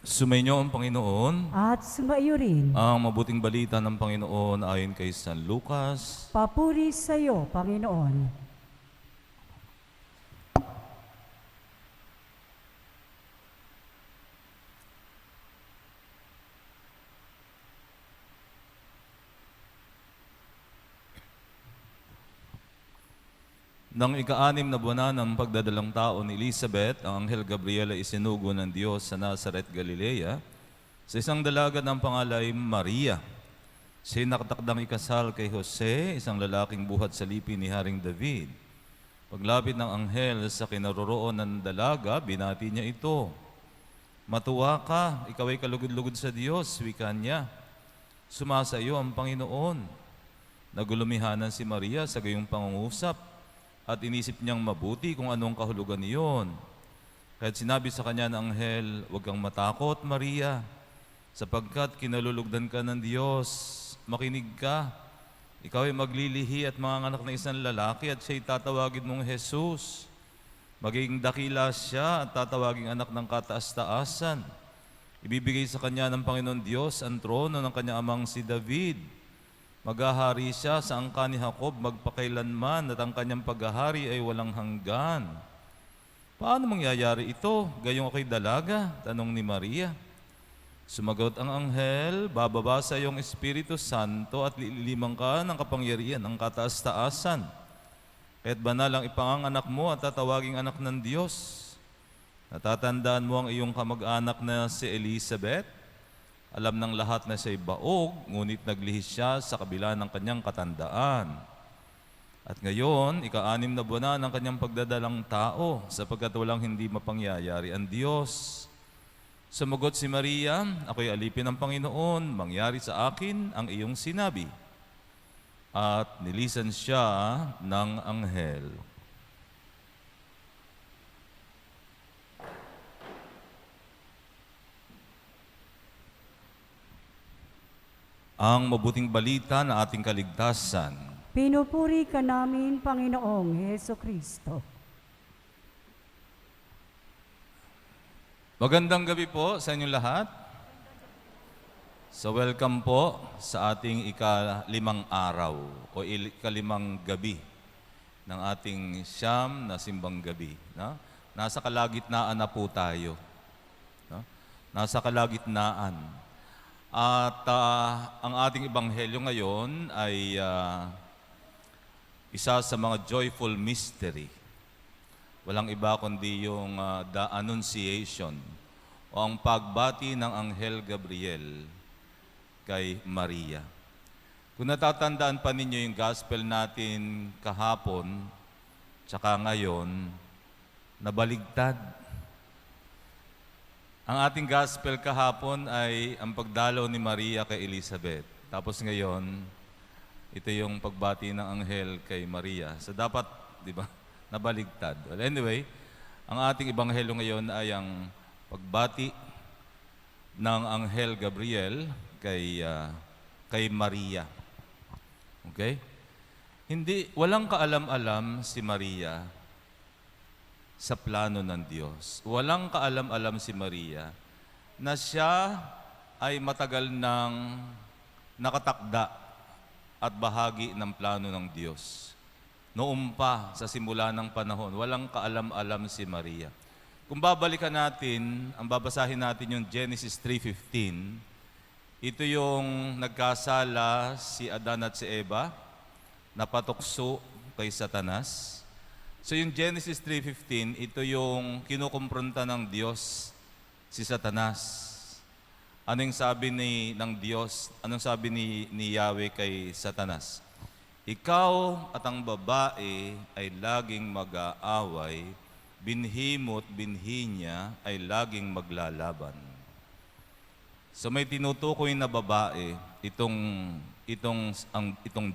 Sumainyo ang Panginoon. At sumaiyo rin. Ang mabuting balita ng Panginoon ayon kay San Lucas. Papuri sa iyo, Panginoon. Nang ika-6 na buwan ng pagdadalang tao ni Elizabeth, ang Anghel Gabriel ay isinugo ng Diyos sa Nazaret, Galilea, sa isang dalaga ng pangalay Maria. Siya'y nakatakdang ikasal kay Jose, isang lalaking buhat sa lipi ni Haring David. Paglapit ng anghel sa kinaroroon ng dalaga, binati niya ito. Matuwa ka, ikaw ay kalugod-lugod sa Diyos, wika niya. Sumasa iyo ang Panginoon. Nagulumihanan si Maria sa gayong pangungusap at inisip niyang mabuti kung anong kahulugan niyon. Kaya't sinabi sa kanya ng anghel, huwag kang matakot, Maria, sapagkat kinalulugdan ka ng Diyos. Makinig ka, ikaw ay maglilihi at manganganak na isang lalaki at siya'y tatawagin mong Jesus. Magiging dakila siya at tatawaging anak ng kataas-taasan. Ibibigay sa kanya ng Panginoon Diyos ang trono ng kanyang amang si David. Maghahari siya sa angkan ni Jacob magpakailanman at ang kanyang paghahari ay walang hanggan. Paano mangyayari ito? Gayong ako'y dalaga? Tanong ni Maria. Sumagot ang anghel, bababa sa iyong Espiritu Santo at lililimang ka ng kapangyarihan ng kataas-taasan. Kaya't banal ang ipanganganak mo at tatawaging anak ng Diyos. Natatandaan mo ang iyong kamag-anak na si Elizabeth. Alam ng lahat na siya'y baog, ngunit naglihis siya sa kabila ng kanyang katandaan. At ngayon, ika-6 na buwan ng kanyang pagdadalang tao, sapagkat walang hindi mapangyayari ang Diyos. Sumagot si Maria, ako'y alipin ng Panginoon, mangyari sa akin ang iyong sinabi. At nilisan siya ng anghel. Ang mabuting balita na ating kaligtasan. Pinupuri ka namin, Panginoong Heso Kristo. Magandang gabi po sa inyong lahat. So welcome po sa ating ika-5 araw o ika-5 gabi ng ating siyam na simbang gabi. No? Nasa kalagitnaan na po tayo. No? Nasa kalagitnaan. At ang ating ebanghelyo ngayon ay isa sa mga joyful mystery. Walang iba kundi yung the Annunciation o ang pagbati ng Anghel Gabriel kay Maria. Kung natatandaan pa ninyo yung gospel natin kahapon, tsaka ngayon, nabaligtad. Ang ating gospel kahapon ay ang pagdalaw ni Maria kay Elizabeth. Tapos ngayon, ito yung pagbati ng anghel kay Maria. So dapat, di ba, nabaligtad. Well, anyway, ang ating ebanghelyo ngayon ay ang pagbati ng anghel Gabriel kay Maria. Okay? Walang kaalam-alam si Maria sa plano ng Diyos. Walang kaalam-alam si Maria na siya ay matagal nang nakatakda at bahagi ng plano ng Diyos. Noon pa sa simula ng panahon, walang kaalam-alam si Maria. Kung babalikan natin, ang babasahin natin yung Genesis 3:15, ito yung nagkasala si Adan at si Eva, napatukso kay Satanas. So yung Genesis 3:15, ito yung kinukumpronta ng Diyos si Satanas. Ano yung sabi ng Diyos? Anong sabi ni Yahweh kay Satanas? Ikaw at ang babae ay laging mag-aaway, binhi mo't binhi niya ay laging maglalaban. So may tinutukoy na babae, itong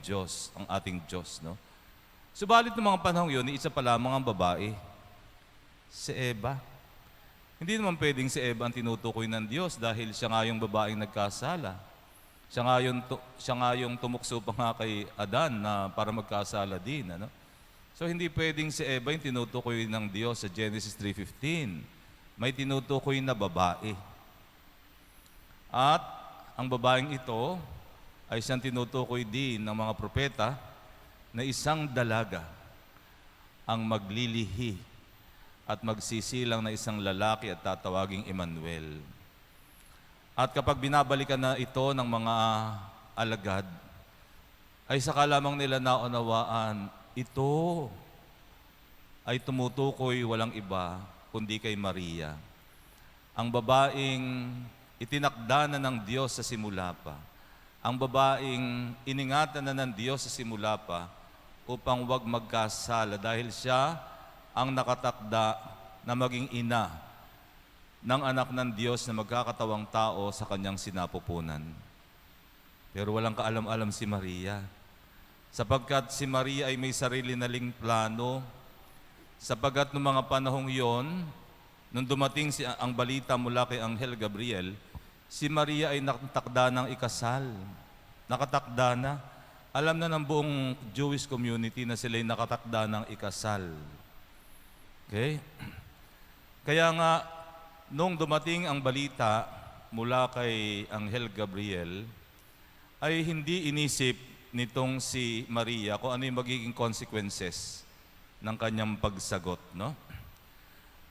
Diyos, ang ating Diyos, no? Subalit ng mga panahong yun, isa pa lamang ang babae, si Eva. Hindi naman pwedeng si Eva ang tinutukoy ng Diyos dahil siya nga yung babaeng nagkasala. Siya nga yung tumukso pa nga kay Adan na para magkasala din. Ano? So hindi pwedeng si Eva yung tinutukoy ng Diyos sa Genesis 3:15. May tinutukoy na babae. At ang babaeng ito ay siyang tinutukoy din ng mga propeta na isang dalaga ang maglilihi at magsisilang na isang lalaki at tatawaging Emmanuel. At kapag binabalikan na ito ng mga alagad, ay saka lamang nila naunawaan, ito ay tumutukoy walang iba kundi kay Maria, ang babaeng itinakda na ng Diyos sa simula pa, ang babaeng iningatan na ng Diyos sa simula pa upang wag magkasala dahil siya ang nakatakda na maging ina ng anak ng Diyos na magkakatawang tao sa kanyang sinapupunan. Pero walang kaalam-alam si Maria, sapagkat si Maria ay may sarili na ling plano, sapagkat noong mga panahong yon, nung dumating ang balita mula kay Anghel Gabriel, si Maria ay nakatakda ng ikasal. Nakatakda na. Alam na ng buong Jewish community na sila ay nakatakda ng ikasal. Okay? Kaya nga, nung dumating ang balita mula kay Anghel Gabriel, ay hindi inisip nitong si Maria kung ano yung magiging consequences ng kanyang pagsagot, no?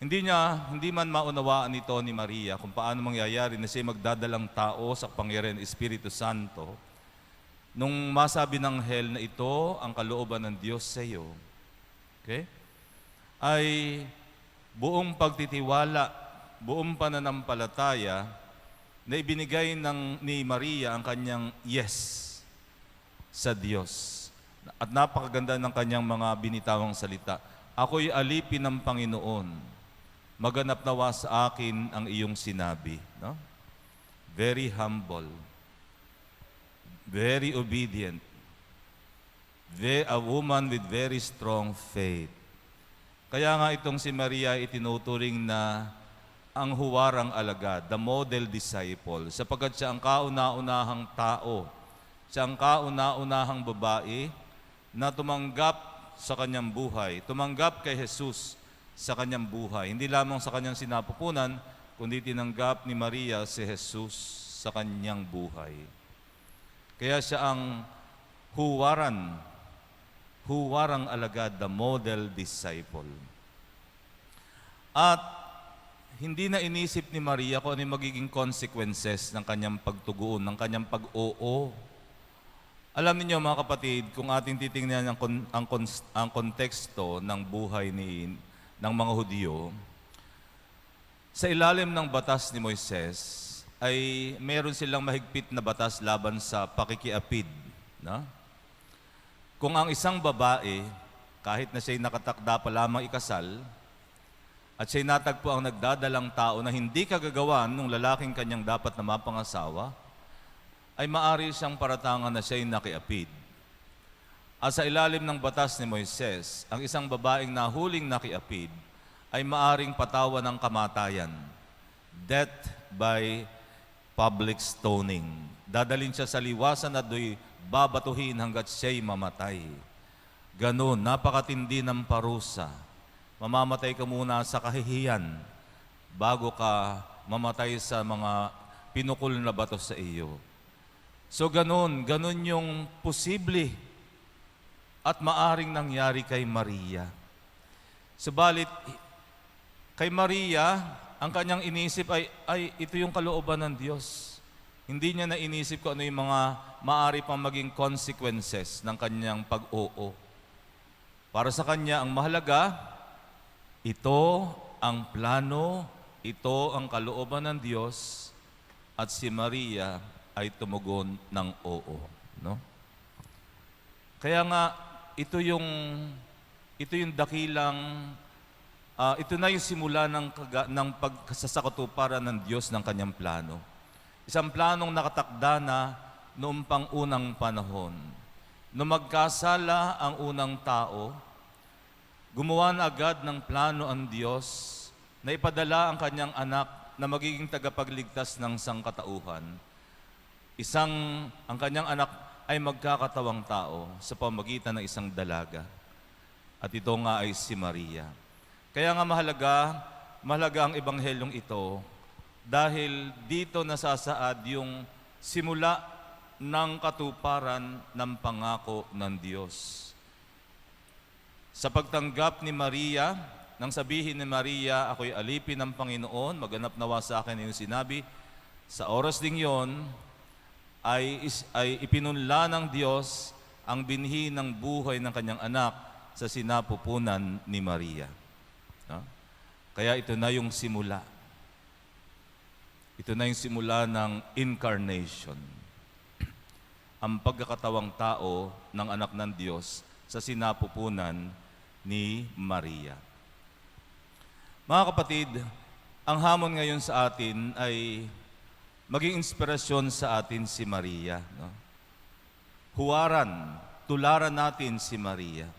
Hindi man maunawaan ito ni Maria kung paano mangyayari na siya magdadalang tao sa pangyarihan ng Espiritu Santo nung masabi ng anghel na ito ang kalooban ng Diyos sa iyo. Okay? Ay buong pagtitiwala, buong pananampalataya na ibinigay ni Maria ang kanyang yes sa Diyos. At napakaganda ng kanyang mga binitawang salita. Ako'y alipin ng Panginoon. Maganap nawa sa akin ang iyong sinabi. No? Very humble. Very obedient. A woman with very strong faith. Kaya nga itong si Maria itinuturing na ang huwarang alagad, the model disciple, sapagkat siya ang kauna-unahang tao, siya ang kauna-unahang babae na tumanggap sa kanyang buhay, tumanggap kay Jesus sa kanyang buhay. Hindi lamang sa kanyang sinapupunan, kundi tinanggap ni Maria si Jesus sa kanyang buhay. Kaya siya ang huwarang alagad, the model disciple. At hindi na inisip ni Maria kung ano yung magiging consequences ng kanyang pagtugon, ng kanyang pag-oo. Alam niyo mga kapatid, kung ating titingnan ang konteksto ng buhay ng mga Hudyo, sa ilalim ng batas ni Moises ay meron silang mahigpit na batas laban sa pakikiapid. No? Kung ang isang babae, kahit na siya'y nakatakda pa lamang ikasal, at siya'y natagpo ang nagdadalang tao na hindi kagagawan ng lalaking kanyang dapat na mapangasawa, ay maari siyang paratangan na siya'y nakiapid. At sa ilalim ng batas ni Moises, ang isang babaeng nahuling nakiapid ay maaring patawan ng kamatayan, death by public stoning. Dadalhin siya sa liwasan at do'y babatuhin hanggat siya'y mamatay. Ganun, napakatindi ng parusa. Mamamatay ka muna sa kahihiyan bago ka mamatay sa mga pinukul na bato sa iyo. So ganun yung posible at maaring nangyari kay Maria. Subalit, kay Maria, ang kanyang inisip ay ito yung kalooban ng Diyos. Hindi niya na inisip kung ano yung mga maari pang maging consequences ng kanyang pag-oo. Para sa kanya, ang mahalaga, ito ang plano, ito ang kalooban ng Diyos, at si Maria ay tumugon ng oo. No? Kaya nga, ito yung dakilang, ito na yung simula ng pagsasakatuparan ng Diyos ng kanyang plano. Isang planong nakatakda na noong pang-unang panahon. Nung magkasala ang unang tao, gumawa na agad ng plano ang Diyos na ipadala ang kanyang anak na magiging tagapagligtas ng sangkatauhan. Ang kanyang anak ay magkakatawang tao sa pamagitan ng isang dalaga. At ito nga ay si Maria. Kaya nga mahalaga ang ebanghelyong ito dahil dito nasasaad yung simula ng katuparan ng pangako ng Diyos. Sa pagtanggap ni Maria, nang sabihin ni Maria, ako'y alipin ng Panginoon, maganap nawa sa akin yung sinabi, sa oras ding yon ay ipinunla ng Diyos ang binhi ng buhay ng kanyang anak sa sinapupunan ni Maria. No? Kaya ito na yung simula. Ito na yung simula ng incarnation. Ang pagkakatawang tao ng anak ng Diyos sa sinapupunan ni Maria. Mga kapatid, ang hamon ngayon sa atin ay maging inspirasyon sa atin si Maria. No? Huwaran, tularan natin si Maria.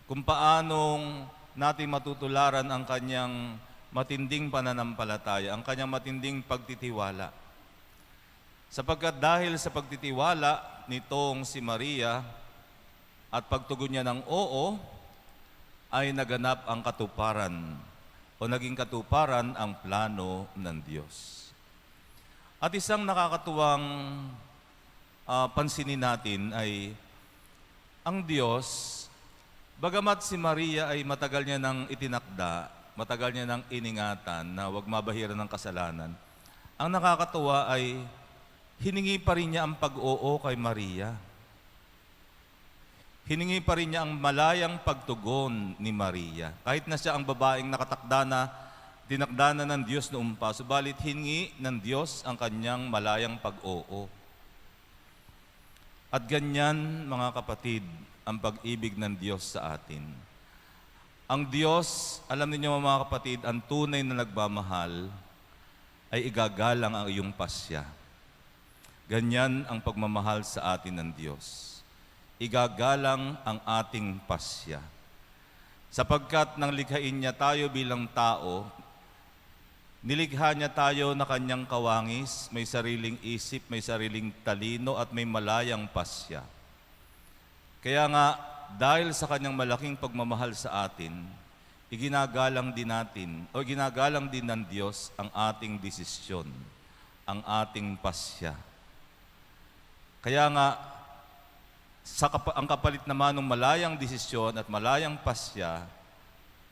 Kung paanong natin matutularan ang kanyang matinding pananampalataya, ang kanyang matinding pagtitiwala. Sapagkat dahil sa pagtitiwala nitong si Maria at pagtugon niya ng oo, ay naganap ang katuparan o naging katuparan ang plano ng Diyos. At isang nakakatuwang pansinin natin ay ang Diyos, bagamat si Maria ay matagal niya nang itinakda, matagal niya nang iningatan na huwag mabahiran ng kasalanan, ang nakakatuwa ay hiningi pa rin niya ang pag-oo kay Maria. Hiningi pa rin niya ang malayang pagtugon ni Maria. Kahit na siya ang babaeng tinakda na ng Diyos noong pa, subalit hiningi ng Diyos ang kanyang malayang pag-oo. At ganyan, mga kapatid, ang pag-ibig ng Diyos sa atin. Ang Diyos, alam niyo mga kapatid, ang tunay na nagmamahal ay igagalang ang iyong pasya. Ganyan ang pagmamahal sa atin ng Diyos. Igagalang ang ating pasya. Sapagkat nang likhain niya tayo bilang tao, nilikha niya tayo na kanyang kawangis, may sariling isip, may sariling talino at may malayang pasya. Kaya nga, dahil sa kanyang malaking pagmamahal sa atin, iginagalang din ng Diyos ang ating desisyon, ang ating pasya. Kaya nga, ang kapalit naman ng malayang desisyon at malayang pasya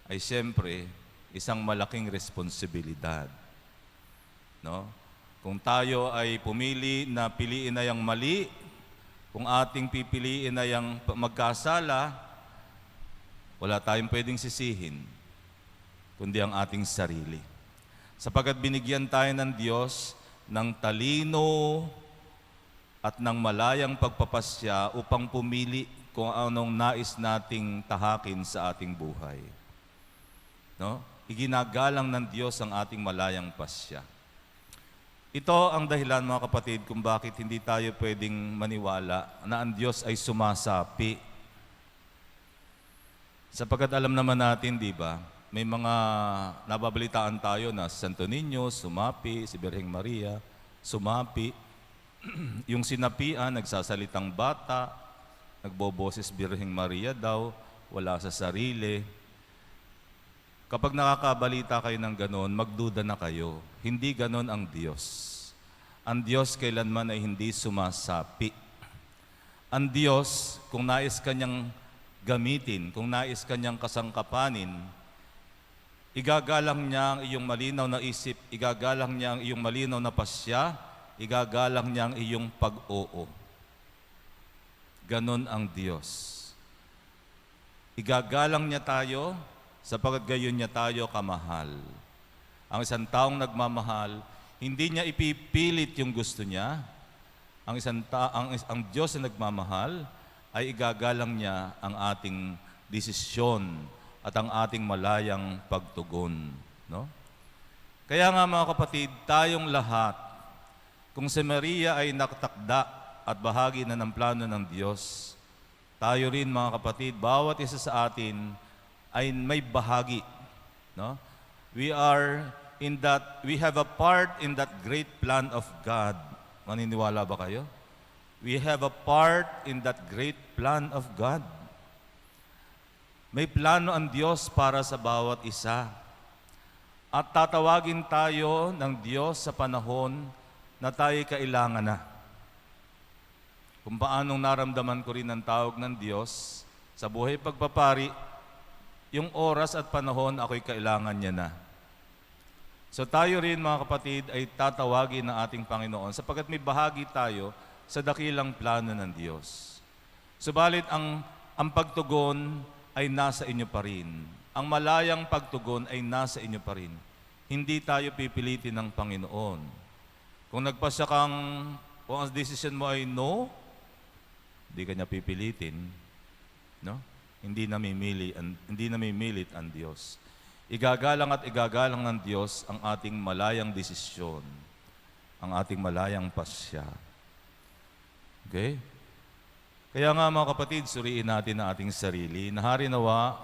ay siyempre isang malaking responsibilidad. No? Kung tayo ay pumili na piliin na yung mali, kung ating pipiliin na yung magkasala, wala tayong pwedeng sisihin, kundi ang ating sarili. Sapagkat binigyan tayo ng Diyos ng talino at ng malayang pagpapasya upang pumili kung anong nais nating tahakin sa ating buhay. No? Iginagalang ng Diyos ang ating malayang pasya. Ito ang dahilan, mga kapatid, kung bakit hindi tayo pwedeng maniwala na ang Diyos ay sumasapi. Sapagkat alam naman natin, di ba, may mga nababalitaan tayo na si Santo Niño, sumapi, si Birheng Maria, sumapi. Yung sinapian, nagsasalitang bata, nagboboses Birheng Maria daw, wala sa sarili. Kapag nakakabalita kayo ng ganon, magduda na kayo. Hindi ganon ang Diyos. Ang Diyos kailanman ay hindi sumasapi. Ang Diyos, kung nais kanyang gamitin, kung nais kanyang kasangkapanin, igagalang niya ang iyong malinaw na isip, igagalang niya ang iyong malinaw na pasya, igagalang niya ang iyong pag-oo. Ganon ang Diyos. Igagalang niya tayo sapagkat gayon niya tayo kamahal. Ang isang taong nagmamahal, hindi niya ipipilit yung gusto niya. Ang Diyos na nagmamahal ay igagalang niya ang ating desisyon at ang ating malayang pagtugon. No? Kaya nga mga kapatid, tayong lahat, kung si Maria ay nakatakda at bahagi na ng plano ng Diyos, tayo rin mga kapatid, bawat isa sa atin ay may bahagi. No? We have a part in that great plan of God. Maniniwala ba kayo? We have a part in that great plan of God. May plano ang Diyos para sa bawat isa. At tatawagin tayo ng Diyos sa panahon na tayo kailangan na. Kung paanong naramdaman ko rin ang tawag ng Diyos sa buhay pagpapari, yung oras at panahon ako'y kailangan niya na. So tayo rin mga kapatid ay tatawagin ng ating Panginoon sapagkat may bahagi tayo sa dakilang plano ng Diyos. Subalit ang pagtugon ay nasa inyo pa rin. Ang malayang pagtugon ay nasa inyo pa rin. Hindi tayo pipilitin ng Panginoon. Kung nagpasya kang, kung ang decision mo ay no, hindi ka niya pipilitin. No? Hindi namimilit ang Diyos. Igagalang at igagalang ng Diyos ang ating malayang desisyon, ang ating malayang pasya. Okay? Kaya nga mga kapatid, suriin natin ang ating sarili. Nahari nawa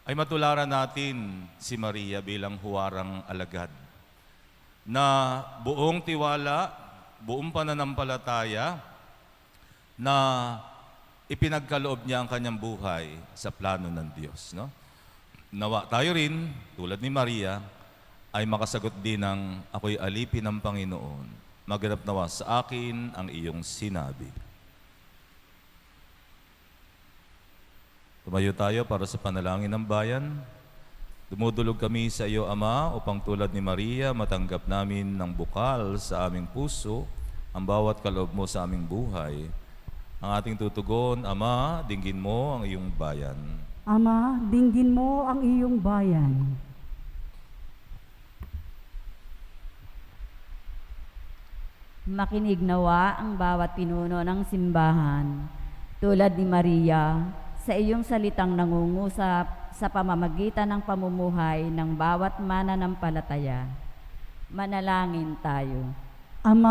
ay matularan natin si Maria bilang huwarang alagad na buong tiwala, buong pananampalataya na ipinagkaloob niya ang kanyang buhay sa plano ng Diyos. No? Nawa tayo rin, tulad ni Maria, ay makasagot din ng ako'y alipin ng Panginoon. Maganap nawa sa akin ang iyong sinabi. Tumayo tayo para sa panalangin ng bayan. Dumudulog kami sa iyo, Ama, upang tulad ni Maria, matanggap namin ng bukal sa aming puso ang bawat kaloob mo sa aming buhay. Ang ating tutugon, Ama, dinggin mo ang iyong bayan. Ama, dinggin mo ang iyong bayan. Makinig nawa ang bawat pinuno ng simbahan, tulad ni Maria, sa iyong salitang nangungusap sa pamamagitan ng pamumuhay ng bawat mananampalataya. Manalangin tayo. Ama,